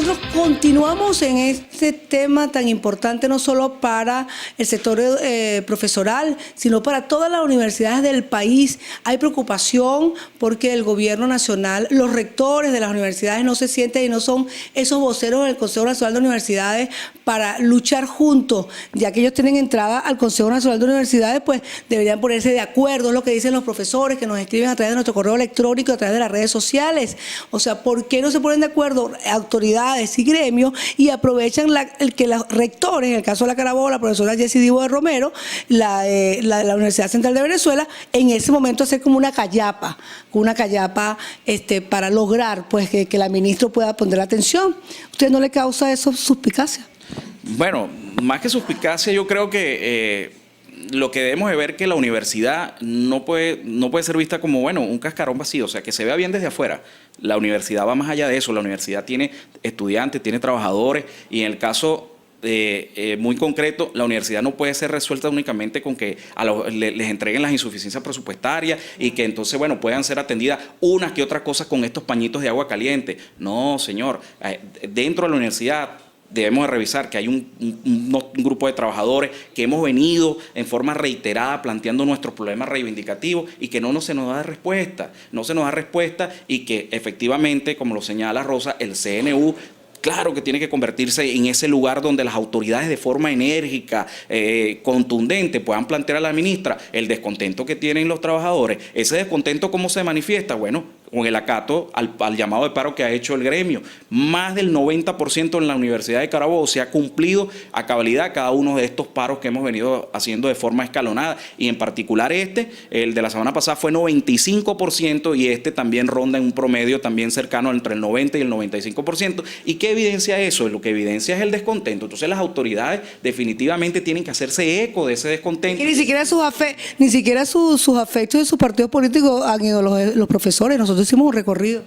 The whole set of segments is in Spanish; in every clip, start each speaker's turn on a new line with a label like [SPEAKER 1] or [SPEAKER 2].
[SPEAKER 1] nosotros continuamos en este tema tan importante, no solo para el sector profesoral, sino para todas las universidades del país. Hay preocupación porque el gobierno nacional, los rectores de las universidades no se sienten y no son esos voceros del Consejo Nacional de Universidades para luchar juntos, ya que ellos tienen entrada al Consejo Nacional de Universidades, pues deberían ponerse de acuerdo, es lo que dicen los profesores que nos escriben a través de nuestro correo electrónico, a través de las redes sociales. O sea, ¿por qué no se ponen de acuerdo autoridades y gremios y aprovechan el que los rectores, en el caso de la Carabobo, la profesora Jessie Divo de Romero, la Universidad Central de Venezuela, en ese momento hacer como una callapa para lograr pues que la ministra pueda poner la atención? ¿Usted no le causa eso suspicacia?
[SPEAKER 2] Bueno, más que suspicacia, yo creo que lo que debemos de ver que la universidad no puede ser vista como, bueno, un cascarón vacío, o sea, que se vea bien desde afuera. La universidad va más allá de eso, la universidad tiene estudiantes, tiene trabajadores, y en el caso muy concreto, la universidad no puede ser resuelta únicamente con que les entreguen las insuficiencias presupuestarias y que entonces, bueno, puedan ser atendidas unas que otras cosas con estos pañitos de agua caliente. No, señor, dentro de la universidad debemos de revisar que hay un grupo de trabajadores que hemos venido en forma reiterada planteando nuestros problemas reivindicativos y que no se nos da respuesta, y que efectivamente, como lo señala Rosa, el CNU claro que tiene que convertirse en ese lugar donde las autoridades de forma enérgica, contundente, puedan plantear a la ministra el descontento que tienen los trabajadores. Ese descontento, ¿cómo se manifiesta? Bueno, con el acato al llamado de paro que ha hecho el gremio. Más del 90% en la Universidad de Carabobo se ha cumplido a cabalidad cada uno de estos paros que hemos venido haciendo de forma escalonada. Y en particular el de la semana pasada fue 95% y también ronda en un promedio también cercano entre el 90 y el 95%. ¿Y qué evidencia eso? Lo que evidencia es el descontento. Entonces las autoridades definitivamente tienen que hacerse eco de ese descontento.
[SPEAKER 1] Y ni siquiera sus afectos de sus partidos políticos han ido los profesores. Nosotros hicimos un recorrido.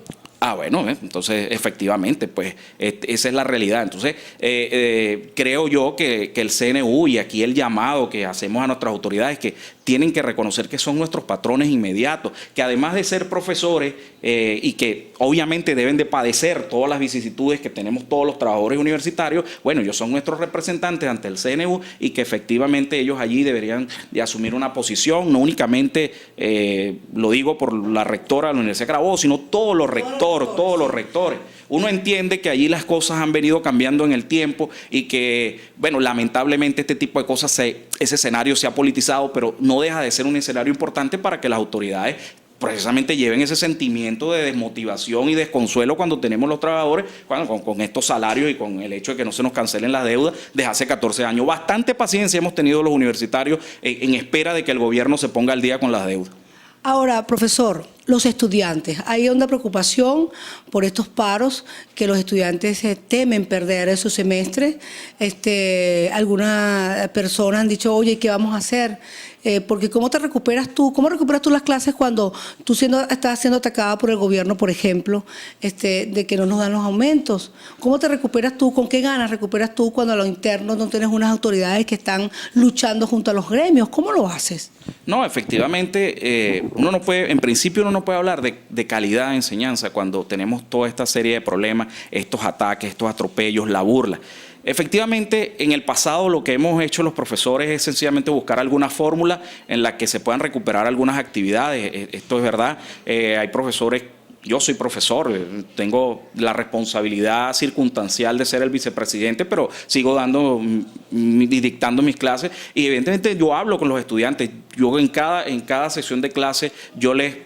[SPEAKER 2] Bueno, entonces efectivamente, pues esa es la realidad. Entonces creo yo que el CNU y aquí el llamado que hacemos a nuestras autoridades que tienen que reconocer que son nuestros patrones inmediatos, que además de ser profesores y que obviamente deben de padecer todas las vicisitudes que tenemos todos los trabajadores universitarios, bueno, ellos son nuestros representantes ante el CNU y que efectivamente ellos allí deberían de asumir una posición, no únicamente lo digo por la rectora de la Universidad de Carabobo, sino todos los rectores. Uno entiende que allí las cosas han venido cambiando en el tiempo y que, bueno, lamentablemente este tipo de cosas, ese escenario se ha politizado, pero no deja de ser un escenario importante para que las autoridades precisamente lleven ese sentimiento de desmotivación y desconsuelo cuando tenemos los trabajadores, con estos salarios y con el hecho de que no se nos cancelen las deudas desde hace 14 años. Bastante paciencia hemos tenido los universitarios en espera de que el gobierno se ponga al día con las deudas.
[SPEAKER 1] Ahora, profesor, los estudiantes, hay una preocupación por estos paros, que los estudiantes temen perder su semestre. Algunas personas han dicho, oye, ¿qué vamos a hacer? Porque ¿cómo recuperas tú las clases cuando tú estás siendo atacada por el gobierno, por ejemplo, de que no nos dan los aumentos? ¿Cómo te recuperas tú? ¿Con qué ganas recuperas tú cuando a los internos no tienes unas autoridades que están luchando junto a los gremios? ¿Cómo lo haces?
[SPEAKER 2] No, efectivamente, en principio uno no puede hablar de calidad de enseñanza cuando tenemos toda esta serie de problemas, estos ataques, estos atropellos, la burla. Efectivamente, en el pasado lo que hemos hecho los profesores es sencillamente buscar alguna fórmula en la que se puedan recuperar algunas actividades. Esto es verdad, hay profesores. Yo soy profesor, tengo la responsabilidad circunstancial de ser el vicepresidente, pero sigo dictando mis clases y evidentemente yo hablo con los estudiantes. Yo en cada sesión de clase yo les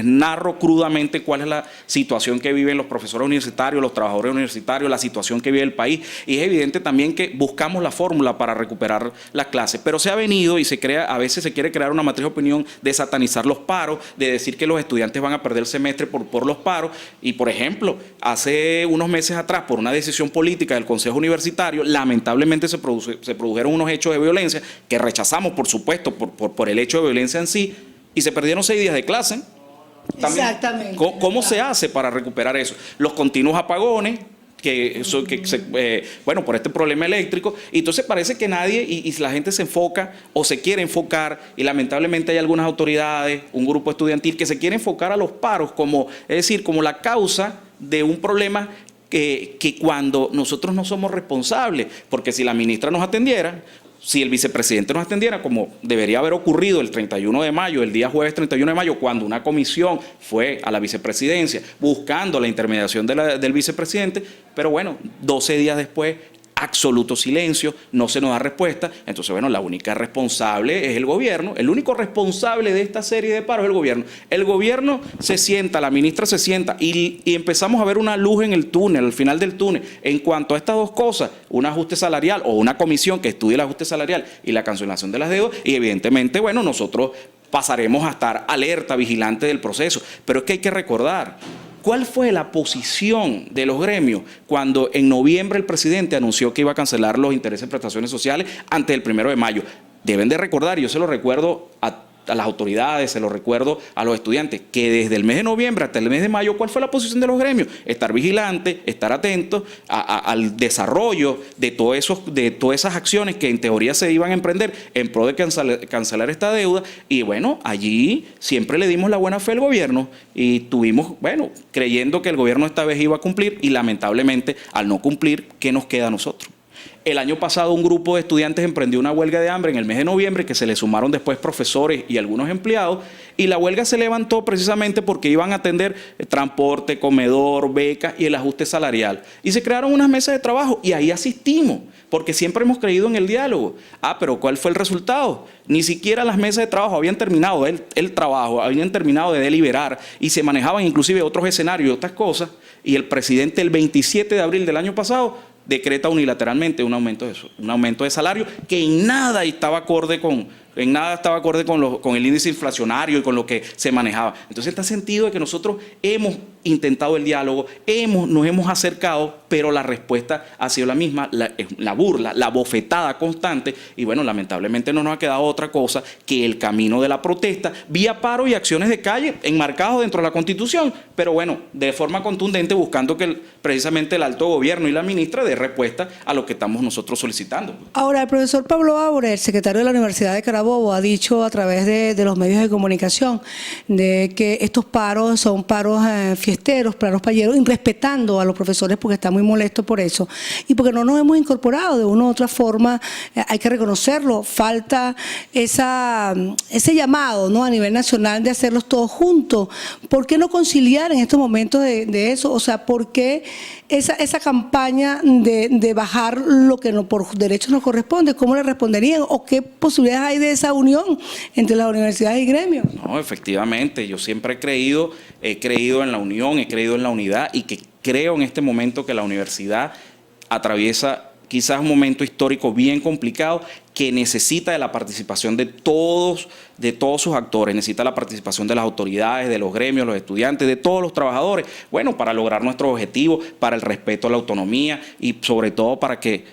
[SPEAKER 2] narro crudamente cuál es la situación que viven los profesores universitarios, los trabajadores universitarios, la situación que vive el país. Y es evidente también que buscamos la fórmula para recuperar las clases. Pero se ha venido y a veces se quiere crear una matriz de opinión de satanizar los paros, de decir que los estudiantes van a perder el semestre por los paros. Y por ejemplo, hace unos meses atrás, por una decisión política del Consejo Universitario, lamentablemente se produjeron unos hechos de violencia que rechazamos, por supuesto, por el hecho de violencia en sí, y se perdieron 6 días de clase. También,
[SPEAKER 1] exactamente.
[SPEAKER 2] ¿Cómo se hace para recuperar eso? Los continuos apagones, por este problema eléctrico, y entonces parece que nadie, y la gente se enfoca o se quiere enfocar, y lamentablemente hay algunas autoridades, un grupo estudiantil que se quiere enfocar a los paros como la causa de un problema que cuando nosotros no somos responsables, porque si la ministra nos atendiera, si el vicepresidente nos atendiera, como debería haber ocurrido el 31 de mayo, el día jueves 31 de mayo, cuando una comisión fue a la vicepresidencia buscando la intermediación del vicepresidente, pero bueno, 12 días después, absoluto silencio, no se nos da respuesta. Entonces, bueno, la única responsable es el gobierno. El único responsable de esta serie de paros es el gobierno. El gobierno se sienta, la ministra se sienta y empezamos a ver una luz en el túnel, al final del túnel. En cuanto a estas dos cosas, un ajuste salarial o una comisión que estudie el ajuste salarial y la cancelación de las deudas, y evidentemente, bueno, nosotros pasaremos a estar alerta, vigilante del proceso. Pero es que hay que recordar, ¿cuál fue la posición de los gremios cuando en noviembre el presidente anunció que iba a cancelar los intereses de prestaciones sociales antes del 1 de mayo? Deben de recordar, y yo se lo recuerdo a las autoridades, se lo recuerdo a los estudiantes, que desde el mes de noviembre hasta el mes de mayo, ¿cuál fue la posición de los gremios? Estar vigilantes, estar atentos al desarrollo de todas esas acciones que en teoría se iban a emprender en pro de cancelar esta deuda. Y bueno, allí siempre le dimos la buena fe al gobierno y tuvimos, bueno, creyendo que el gobierno esta vez iba a cumplir y lamentablemente al no cumplir, ¿qué nos queda a nosotros? El año pasado un grupo de estudiantes emprendió una huelga de hambre en el mes de noviembre, que se le sumaron después profesores y algunos empleados, y la huelga se levantó precisamente porque iban a atender transporte, comedor, becas y el ajuste salarial. Y se crearon unas mesas de trabajo y ahí asistimos, porque siempre hemos creído en el diálogo. Pero ¿cuál fue el resultado? Ni siquiera las mesas de trabajo habían terminado el trabajo, habían terminado de deliberar y se manejaban inclusive otros escenarios y otras cosas, y el presidente el 27 de abril del año pasado decreta unilateralmente un aumento de salario que en nada estaba acorde con el índice inflacionario y con lo que se manejaba. Entonces está sentido de que nosotros hemos intentado el diálogo, nos hemos acercado, pero la respuesta ha sido la misma, la burla, la bofetada constante, y bueno, lamentablemente no nos ha quedado otra cosa que el camino de la protesta, vía paro y acciones de calle enmarcados dentro de la Constitución, pero bueno, de forma contundente, buscando que precisamente el alto gobierno y la ministra dé respuesta a lo que estamos nosotros solicitando.
[SPEAKER 1] Ahora, el profesor Pablo Aure, el secretario de la Universidad de Carabobo, ha dicho a través de los medios de comunicación de que estos paros son paros fiesteros, paros payeros, irrespetando a los profesores porque está muy molesto por eso y porque no nos hemos incorporado de una u otra forma. Hay que reconocerlo, falta ese llamado, ¿no?, a nivel nacional de hacerlos todos juntos. ¿Por qué no conciliar en estos momentos de eso? O sea, ¿por qué esa campaña de bajar lo que por derecho nos corresponde? ¿Cómo le responderían? ¿O qué posibilidades hay de esa unión entre las universidades y gremios?
[SPEAKER 2] No, efectivamente, yo siempre he creído en la unión, he creído en la unidad y que creo en este momento que la universidad atraviesa quizás un momento histórico bien complicado que necesita de la participación de todos sus actores, necesita la participación de las autoridades, de los gremios, los estudiantes, de todos los trabajadores, bueno, para lograr nuestros objetivos, para el respeto a la autonomía y sobre todo para que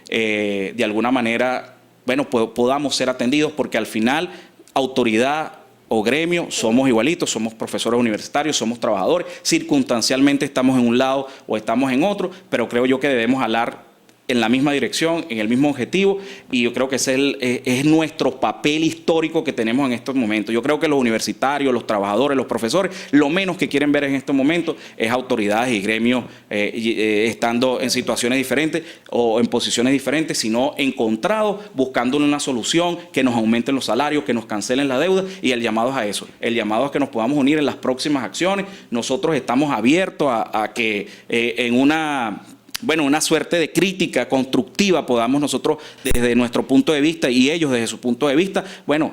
[SPEAKER 2] de alguna manera, bueno, podamos ser atendidos, porque al final autoridad o gremio somos igualitos, somos profesores universitarios, somos trabajadores, circunstancialmente estamos en un lado o estamos en otro, pero creo yo que debemos jalar en la misma dirección, en el mismo objetivo, y yo creo que ese es nuestro papel histórico que tenemos en estos momentos. Yo creo que los universitarios, los trabajadores, los profesores, lo menos que quieren ver en estos momentos es autoridades y gremios estando en situaciones diferentes o en posiciones diferentes, sino encontrados, buscando una solución que nos aumenten los salarios, que nos cancelen la deuda, y el llamado es a eso, el llamado es que nos podamos unir en las próximas acciones. Nosotros estamos abiertos a que en una suerte de crítica constructiva podamos nosotros desde nuestro punto de vista y ellos desde su punto de vista,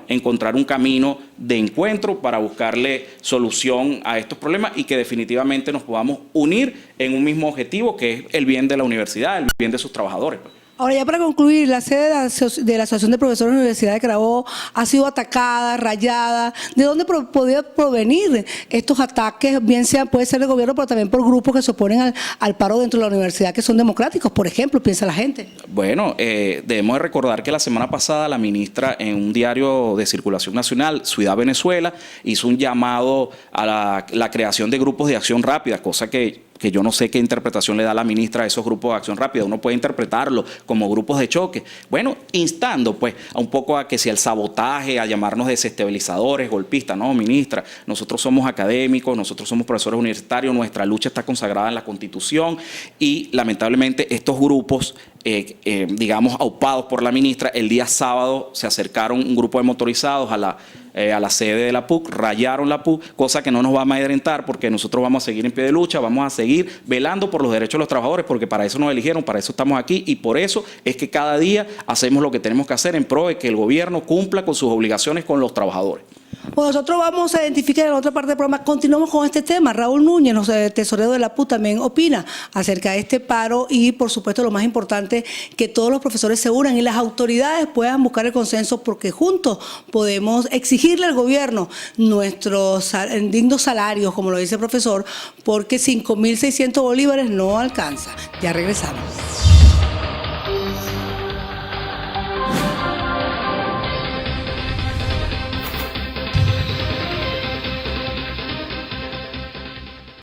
[SPEAKER 2] encontrar un camino de encuentro para buscarle solución a estos problemas y que definitivamente nos podamos unir en un mismo objetivo, que es el bien de la universidad, el bien de sus trabajadores.
[SPEAKER 1] Ahora, ya para concluir, la sede de la Asociación de Profesores de la Universidad de Carabobo ha sido atacada, rayada. ¿De dónde podría provenir estos ataques? Bien sea, puede ser del gobierno, pero también por grupos que se oponen al paro dentro de la universidad, que son democráticos, por ejemplo, piensa la gente. Bueno,
[SPEAKER 2] debemos de recordar que la semana pasada la ministra, en un diario de circulación nacional, Ciudad Venezuela, hizo un llamado a la creación de grupos de acción rápida, cosa que que yo no sé qué interpretación le da la ministra a esos grupos de acción rápida. Uno puede interpretarlo como grupos de choque. Bueno, instando pues a un poco a que si el sabotaje, a llamarnos desestabilizadores, golpistas. No, ministra, nosotros somos académicos, nosotros somos profesores universitarios, nuestra lucha está consagrada en la Constitución y lamentablemente estos grupos, digamos, aupados por la ministra, el día sábado se acercaron un grupo de motorizados a la sede de la PUC, rayaron la PUC, cosa que no nos va a amedrentar porque nosotros vamos a seguir en pie de lucha, vamos a seguir velando por los derechos de los trabajadores, porque para eso nos eligieron, para eso estamos aquí y por eso es que cada día hacemos lo que tenemos que hacer en pro de que el gobierno cumpla con sus obligaciones con los trabajadores.
[SPEAKER 1] Bueno, nosotros vamos a identificar en la otra parte del programa. Continuamos con este tema. Raúl Núñez, tesorero de la PUC, también opina acerca de este paro y, por supuesto, lo más importante, que todos los profesores se unan y las autoridades puedan buscar el consenso porque juntos podemos exigirle al gobierno nuestros dignos salarios, como lo dice el profesor, porque 5.600 bolívares no alcanza. Ya regresamos.